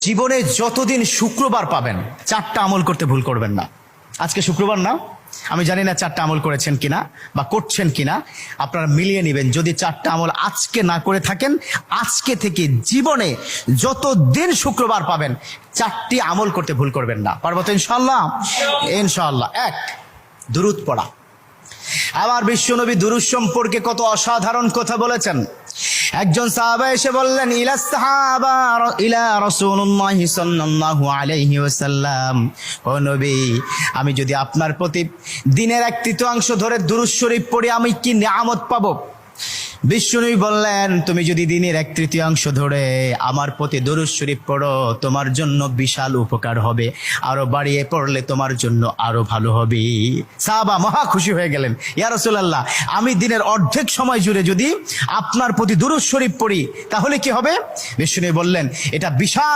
জীবনে যতদিন শুক্রবার পাবেন 4টা আমল করতে ভুল করবেন না। আজকে শুক্রবার না, আমি জানি না 4টা আমল করেছেন কিনা বা করছেন কিনা, আপনারা মিলিয়ে নেবেন। যদি 4টা আমল আজকে না করে থাকেন, আজকে থেকে জীবনে যতদিন শুক্রবার পাবেন 4টি আমল করতে ভুল করবেন না। পারবো তো ইনশাআল্লাহ? ইনশাআল্লাহ। 1, দুরূদ পড়া। আবার বিশ্বনবী দুরূদ সম্পর্কে কত অসাধারণ কথা বলেছেন। একজন সাহাবা এসে বললেন, ইলা রাসূলুল্লাহ সাল্লাল্লাহু আলাইহি ওয়াসাল্লাম, ও নবী, আমি যদি আপনার প্রতি দিনের 1/3 ধরে দুরূদ শরীফ পড়ি আমি কি নিয়ামত পাবো? বিশ্বনবী বললেন, তুমি যদি দিনের 1/3 ধরে আমার প্রতি দুরূদ শরীফ পড়ো তোমার জন্য বিশাল উপকার হবে, আরো বাড়িয়ে পড়লে তোমার জন্য আরো ভালো হবে। সাহাবা মহা খুশি হয়ে গেলেন, ইয়া রাসূলুল্লাহ, আমি দিনের অর্ধেক সময় জুড়ে যদি আপনার প্রতি দুরূদ শরীফ পড়ি তাহলে কি হবে? বিশ্বনবী বললেন, এটা বিশাল